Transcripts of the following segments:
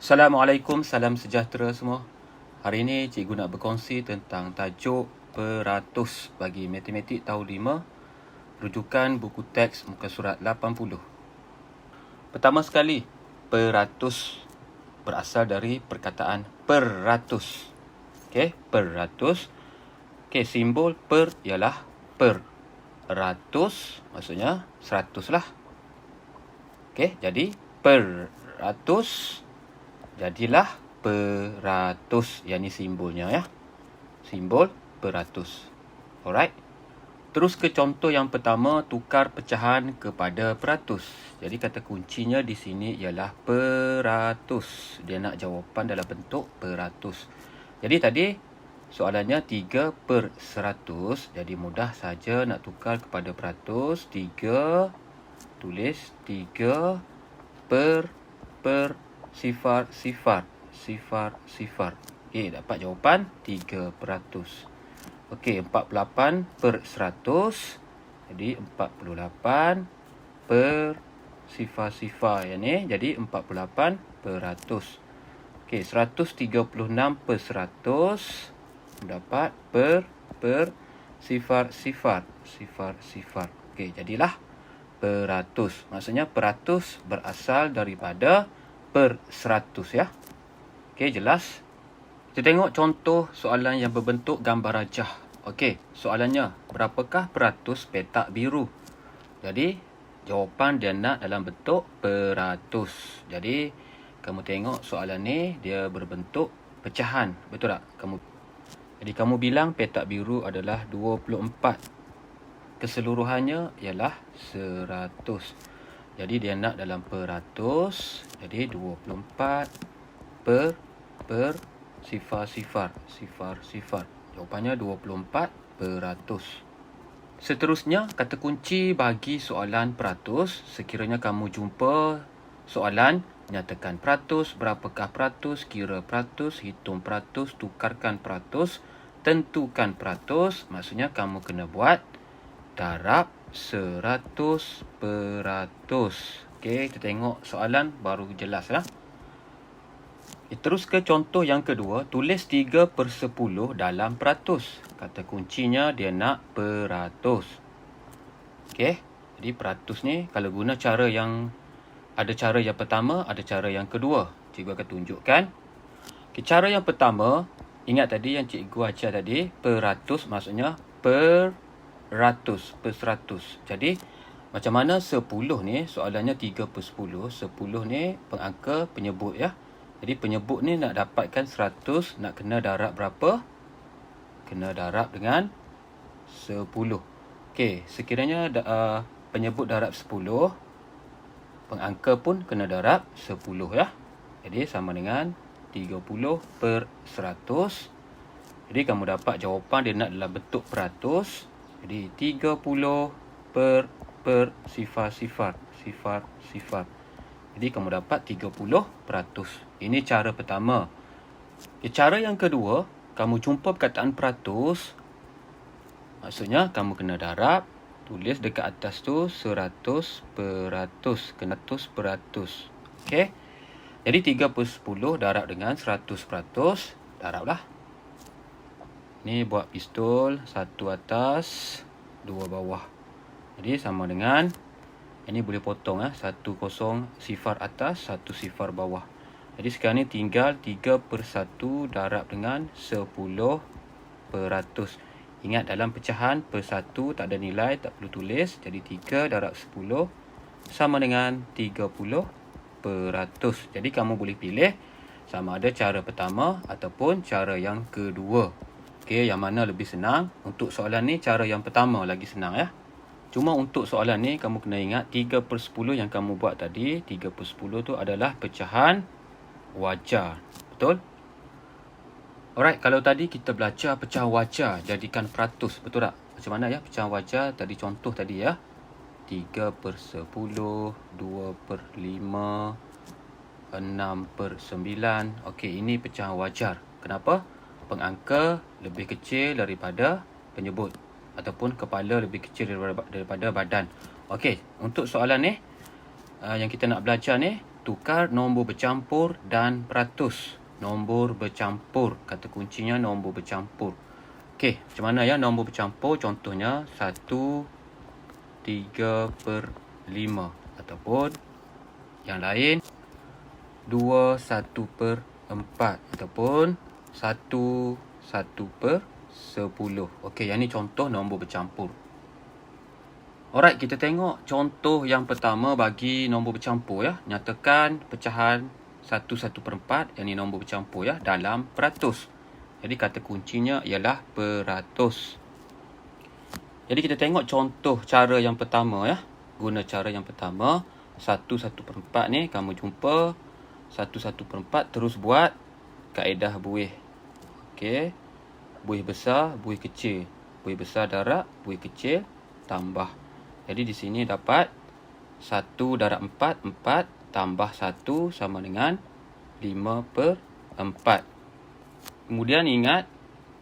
Assalamualaikum, salam sejahtera semua. Hari ini cikgu nak berkongsi tentang tajuk peratus bagi matematik tahun 5, rujukan buku teks muka surat 80. Pertama sekali, peratus berasal dari perkataan peratus. Okey, peratus. Okey, simbol per ialah per. Ratus maksudnya 100 lah. Okey, jadi peratus jadilah peratus, yang ni simbolnya ya. Simbol peratus. Alright. Terus ke contoh yang pertama, tukar pecahan kepada peratus. Jadi kata kuncinya di sini ialah peratus. Dia nak jawapan dalam bentuk peratus. Jadi tadi soalannya 3 per 100. Jadi mudah saja nak tukar kepada peratus. 3, tulis 3 per sifar. Okey, dapat jawapan 3%. Okey, 48 per 100. Jadi 48 per sifar yang ni. Jadi 48%. Okey, 136 per 100. Dapat per sifar. Okey, jadilah peratus. Maksudnya peratus berasal daripada per 100 ya. Okey, jelas? Kita tengok contoh soalan yang berbentuk gambar rajah. Okey, soalannya, berapakah peratus petak biru? Jadi, jawapan dia nak dalam bentuk peratus. Jadi, kamu tengok soalan ni, dia berbentuk pecahan. Betul tak? Jadi, kamu bilang petak biru adalah 24. Keseluruhannya ialah 100. Jadi, dia nak dalam peratus. Jadi, 24 per sifar. Jawapannya 24%. Seterusnya, kata kunci bagi soalan peratus. Sekiranya kamu jumpa soalan, nyatakan peratus, berapakah peratus, kira peratus, hitung peratus, tukarkan peratus, tentukan peratus. Maksudnya kamu kena buat darab 100%. Okey, kita tengok soalan baru jelas lah. Terus ke contoh yang kedua, tulis 3 per 10 dalam peratus. Kata kuncinya dia nak peratus. Okey, jadi peratus ni kalau guna cara yang pertama, ada cara yang kedua. Cikgu akan tunjukkan. Okay, cara yang pertama, ingat tadi yang cikgu ajar tadi, peratus maksudnya per ratus, per 100. Jadi, macam mana 10 ni, soalannya 3 per 10. 10 ni pengangka penyebut ya. Jadi penyebut ni nak dapatkan 100, nak kena darab berapa? Kena darab dengan 10. Okey, sekiranya penyebut darab 10, pengangka pun kena darab 10 ya. Jadi sama dengan 30 per 100. Jadi kamu dapat jawapan dia nak dalam bentuk peratus. Jadi 30 per sifar. Jadi kamu dapat 30%. Ini cara pertama. Cara yang kedua, kamu jumpa perkataan peratus. Maksudnya kamu kena darab. Tulis dekat atas tu 100%. Kena 100%. Okey. Jadi 3 per 10 darab dengan 100%. Darablah. Ni buat pistol. 1 atas, 2 bawah. Jadi sama dengan, ini boleh potong 10 sifar atas, 1 sifar bawah. Jadi sekarang ni tinggal 3 per 1 darab dengan 10%. Ingat dalam pecahan per 1 tak ada nilai, tak perlu tulis. Jadi 3 darab 10 sama dengan 30%. Jadi kamu boleh pilih sama ada cara pertama ataupun cara yang kedua. Okey, yang mana lebih senang? Untuk soalan ni cara yang pertama lagi senang ya. Cuma untuk soalan ni kamu kena ingat 3 per 10 yang kamu buat tadi, 3 per 10 tu adalah pecahan wajar. Betul? Alright, kalau tadi kita belajar pecahan wajar jadikan peratus, betul tak? Macam mana ya pecahan wajar tadi, contoh tadi ya. 3 per 10, 2 per 5, 6 per 9. Okey, ini pecahan wajar. Kenapa? Pengangka lebih kecil daripada penyebut. Ataupun kepala lebih kecil daripada badan. Okey, untuk soalan ni yang kita nak belajar ni, tukar nombor bercampur dan peratus. Nombor bercampur. Kata kuncinya nombor bercampur. Okey, macam mana ya nombor bercampur? Contohnya 1/3/5 ataupun yang lain 2/1/4 ataupun 1/10. Okey, yang ni contoh nombor bercampur. Alright, kita tengok contoh yang pertama bagi nombor bercampur ya. Nyatakan pecahan 1/4, yang ni nombor bercampur ya, dalam peratus. Jadi kata kuncinya ialah peratus. Jadi kita tengok contoh cara yang pertama ya. Guna cara yang pertama, 1/4 ni kamu jumpa 1/4, terus buat kaedah buih. Okey. Buih besar, buih kecil. Buih besar darab, buih kecil tambah. Jadi di sini dapat 1 darab 4, 4 tambah 1 sama dengan 5/4. Kemudian ingat,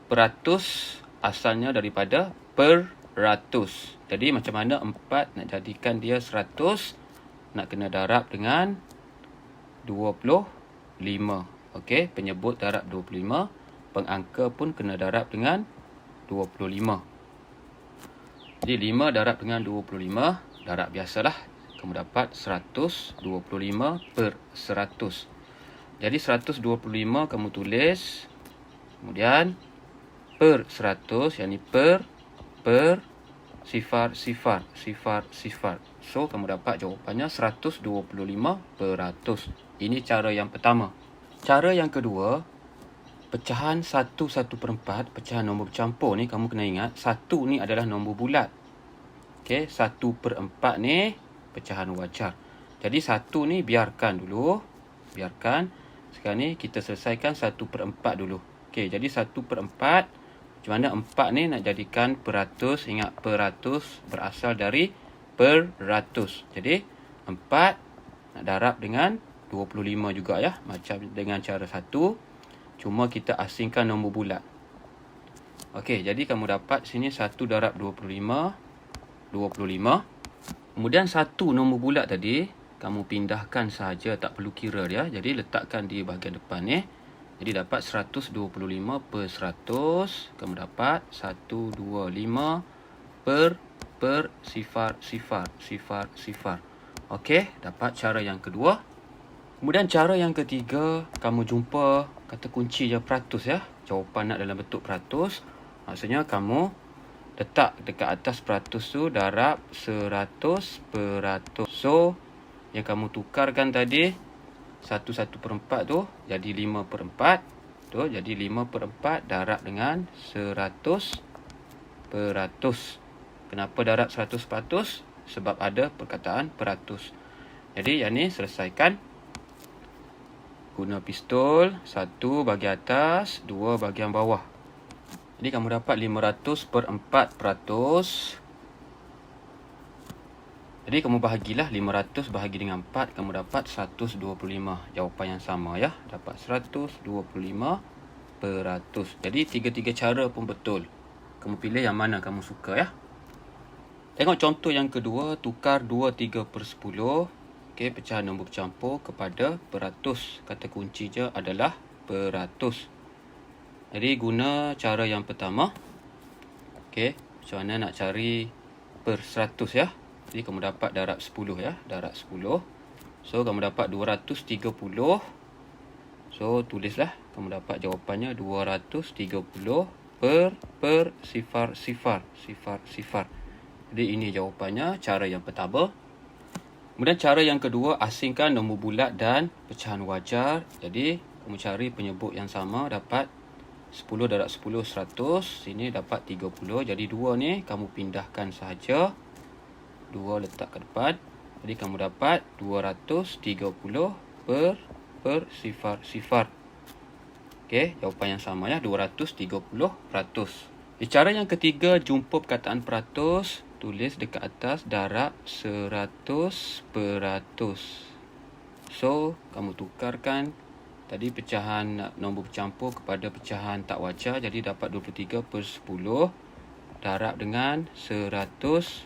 peratus asalnya daripada peratus. Jadi macam mana 4 nak jadikan dia 100? Nak kena darab dengan 25. Okey, penyebut darab 25. Pengangka pun kena darab dengan 25. Jadi 5 darab dengan 25, darab biasalah. Kamu dapat 125/100. Jadi 125 kamu tulis. Kemudian per 100, yang ni per sifar. So kamu dapat jawapannya 125%. Ini cara yang pertama. Cara yang kedua, pecahan 1/4, pecahan nombor bercampur ni kamu kena ingat 1 ni adalah nombor bulat. Okey, 1/4 ni pecahan wajar. Jadi 1 ni biarkan dulu. Sekarang ni kita selesaikan 1/4 dulu. Okey, jadi 1/4. Macam mana 4 ni nak jadikan peratus? Ingat, peratus berasal dari peratus. Jadi 4 nak darab dengan 25 juga ya. Macam dengan cara 1. Cuma kita asingkan nombor bulat. Okey, jadi kamu dapat sini 1 darab 25. Kemudian 1 nombor bulat tadi, kamu pindahkan sahaja, tak perlu kira dia. Jadi letakkan di bahagian depan ni. Jadi dapat 125/100. Kamu dapat 125 per sifar. Okey, dapat cara yang kedua. Kemudian cara yang ketiga, kamu jumpa kata kunci je peratus ya. Jawapan nak dalam bentuk peratus. Maksudnya kamu letak dekat atas peratus tu darab 100%. So, yang kamu tukarkan tadi 1/4 tu jadi 5/4. Tu jadi 5/4 darab dengan 100%. Kenapa darab 100%? Sebab ada perkataan peratus. Jadi yang ni selesaikan. Guna pistol, 1 bagi atas, 2 bahagian bawah. Jadi kamu dapat 500/4%. Jadi kamu bahagilah 500 bahagi dengan 4, kamu dapat 125. Jawapan yang sama ya, dapat 125%. Jadi tiga-tiga cara pun betul. Kamu pilih yang mana kamu suka ya. Tengok contoh yang kedua, tukar 23/10. Okey, pecahan nombor bercampur kepada peratus. Kata kunci je adalah peratus. Jadi guna cara yang pertama. Okey, macam mana nak cari per 100 ya. Jadi kamu dapat darab 10 ya, darab 10. So kamu dapat 230. So tulislah, kamu dapat jawapannya 230 per sifar. Jadi ini jawapannya, cara yang pertama. Kemudian cara yang kedua, asingkan nombor bulat dan pecahan wajar. Jadi kamu cari penyebut yang sama, dapat 10 darab 10 100. Sini dapat 30. Jadi 2 ni kamu pindahkan sahaja. 2 letak ke depan. Jadi kamu dapat 230 per sifar. Okey, jawapan yang sama ya, 230%. Di cara yang ketiga, jumpa perkataan peratus, tulis dekat atas darab 100%. So, kamu tukarkan tadi pecahan nombor bercampur kepada pecahan tak wajar. Jadi dapat 23/10 darab dengan 100%.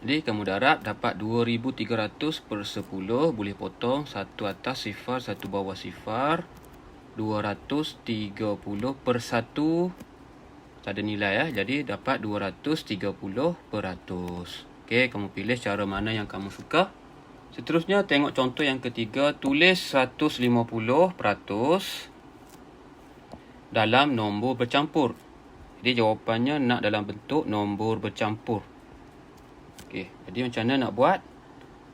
Jadi kamu darab dapat 2300 per 10. Boleh potong satu atas sifar, satu bawah sifar. 230 per 1. Tak ada nilai ya. Jadi dapat 230 per 100. Okey, kamu pilih cara mana yang kamu suka. Seterusnya tengok contoh yang ketiga. Tulis 150% dalam nombor bercampur. Jadi jawapannya nak dalam bentuk nombor bercampur. Okey, jadi macam mana nak buat?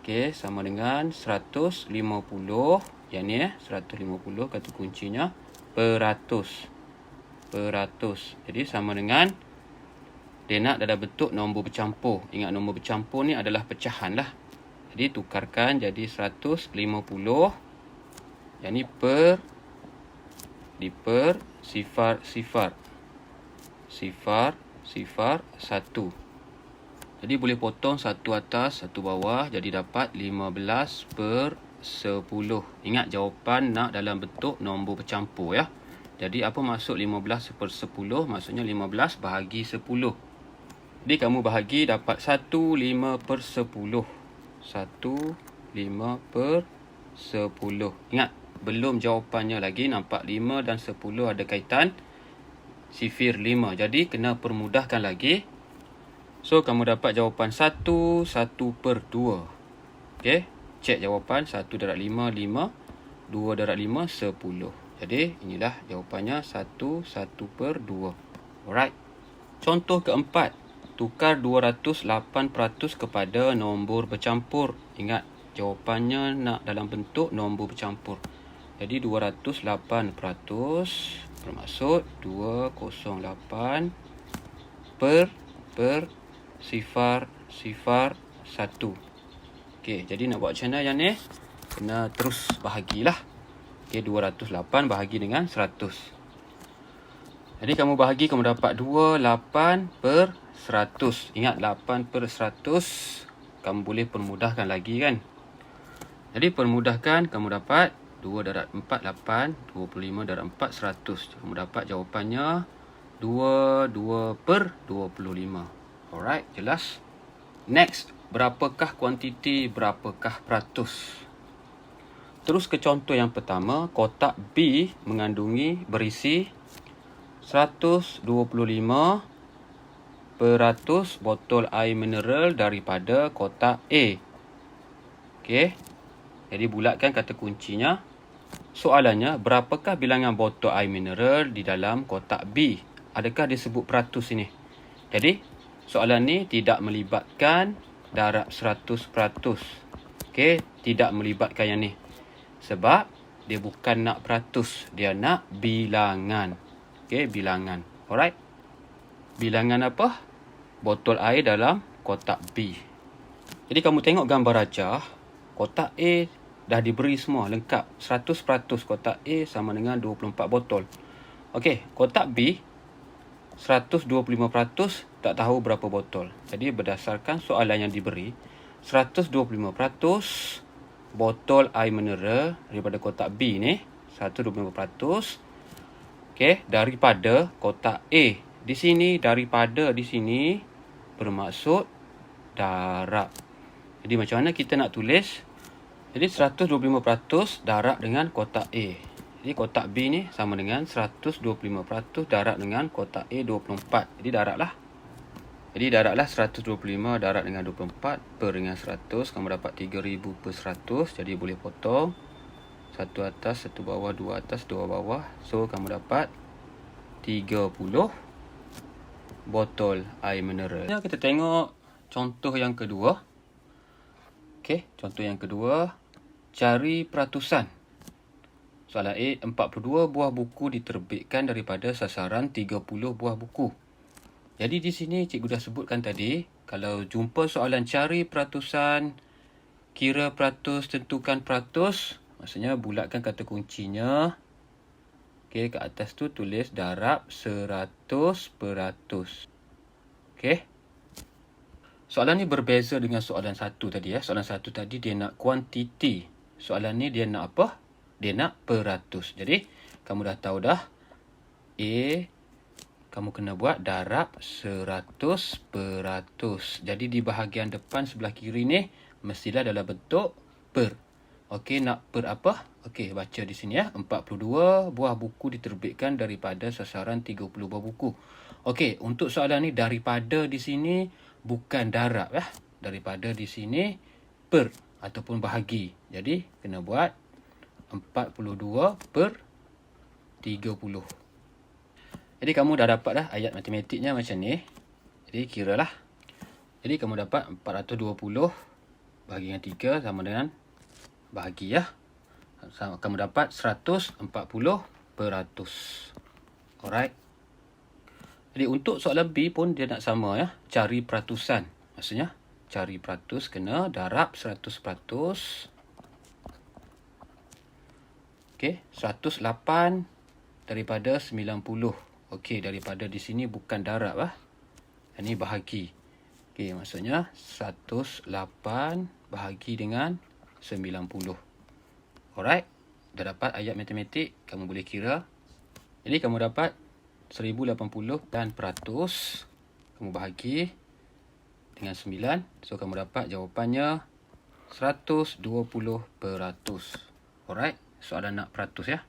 Okey, sama dengan 150. Yang ni 150 kata kuncinya peratus. Jadi sama dengan dia nak dalam bentuk nombor bercampur. Ingat nombor bercampur ni adalah pecahan lah. Jadi tukarkan jadi 150. Yang ni per sifar 1. Jadi boleh potong satu atas, satu bawah. Jadi dapat 15 per 10. Ingat jawapan nak dalam bentuk nombor bercampur ya. Jadi apa maksud 15 per 10? Maksudnya 15 bahagi 10. Jadi kamu bahagi dapat 15 per 10. 15 per 10. Ingat, belum jawapannya lagi. Nampak 5 dan 10 ada kaitan sifir 5. Jadi kena permudahkan lagi. So kamu dapat jawapan 1 per 2. Okey, cek jawapan 1 darab 5, 5. 2 darab 5, 10. Jadi inilah jawapannya 1 per 2. Alright. Contoh keempat. Tukar 208% kepada nombor bercampur. Ingat, jawapannya nak dalam bentuk nombor bercampur. Jadi 208% bermaksud 208 per sifar 1. Okey, jadi nak buat macam mana yang ni? Kena terus bahagilah. Okey, 208 bahagi dengan 100. Jadi kamu bahagi, kamu dapat 28 per 100. Ingat 8 per 100. Kamu boleh permudahkan lagi kan. Jadi permudahkan, kamu dapat 2 darab 4, 8. 25 darab 4, 100. Kamu dapat jawapannya 22 per 25. Alright, jelas? Next, berapakah kuantiti, berapakah peratus? Terus ke contoh yang pertama. Kotak B berisi 125% botol air mineral daripada kotak A. Okey. Jadi bulatkan kata kuncinya. Soalannya, berapakah bilangan botol air mineral di dalam kotak B? Adakah disebut peratus ini? Jadi, soalan ni tidak melibatkan darab 100%. Okey, tidak melibatkan yang ni. Sebab dia bukan nak peratus, dia nak bilangan. Okey, bilangan. Alright. Bilangan apa? Botol air dalam kotak B. Jadi kamu tengok gambar rajah, kotak A dah diberi semua lengkap. 100% kotak A sama dengan 24 botol. Okey, kotak B 125% tak tahu berapa botol. Jadi berdasarkan soalan yang diberi, 125% botol air mineral daripada kotak B ni, 125%. Okey, daripada kotak A. Di sini, daripada di sini bermaksud darab. Jadi macam mana kita nak tulis? Jadi 125% darab dengan kotak A. Jadi kotak B ni sama dengan 125% darab dengan kotak A 24. Jadi darab lah. Jadi darablah 125 darab dengan 24 per dengan 100. Kamu dapat 3000 per 100. Jadi boleh potong. Satu atas, satu bawah, dua atas, dua bawah. So kamu dapat 30 botol air mineral. Kita tengok contoh yang kedua. Okey, contoh yang kedua. Cari peratusan. Soalan A, 42 buah buku diterbitkan daripada sasaran 30 buah buku. Jadi di sini cikgu dah sebutkan tadi, kalau jumpa soalan cari peratusan, kira peratus, tentukan peratus, maksudnya bulatkan kata kuncinya. Okey, kat atas tu tulis darab 100%. Okey. Soalan ni berbeza dengan soalan satu tadi ya. Soalan satu tadi dia nak kuantiti. Soalan ni dia nak apa? Dia nak peratus. Jadi kamu dah tahu dah. A kamu kena buat darab 100%. Jadi di bahagian depan sebelah kiri ni mestilah dalam bentuk per. Okey, nak per apa? Okey, baca di sini ya. 42 buah buku diterbitkan daripada sasaran 30 buah buku. Okey, untuk soalan ni daripada di sini bukan darab ya. Daripada di sini per ataupun bahagi. Jadi kena buat 42 per 30. Jadi kamu dah dapat dah ayat matematiknya macam ni. Jadi kiralah. Jadi kamu dapat 420 bahagi dengan 3 sama dengan bahagi ya. Kamu dapat 140%. Alright. Jadi untuk soalan B pun dia nak sama ya. Cari peratusan. Maksudnya cari peratus kena darab 100%. Okey, 108 daripada 90. Okey, daripada di sini bukan darab lah. Ini bahagi. Okey, maksudnya 108 bahagi dengan 90. Alright. Dah dapat ayat matematik, kamu boleh kira. Jadi kamu dapat 1080 dan peratus. Kamu bahagi dengan 9. So kamu dapat jawapannya 120%. Alright. Soalan nak peratus ya.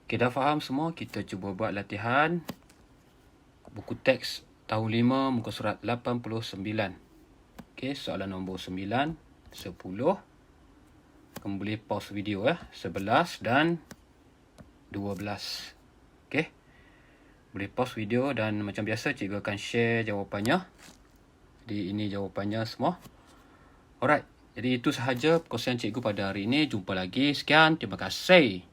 Okay, dah faham semua? Kita cuba buat latihan buku teks tahun 5 muka surat 89. Okay, soalan nombor 9, 10. Kamu boleh pause video ya. 11 dan 12. Okay. Boleh pause video dan macam biasa cikgu akan share jawapannya. Jadi ini jawapannya semua. Alright. Jadi itu sahaja perkongsian cikgu pada hari ini. Jumpa lagi. Sekian. Terima kasih.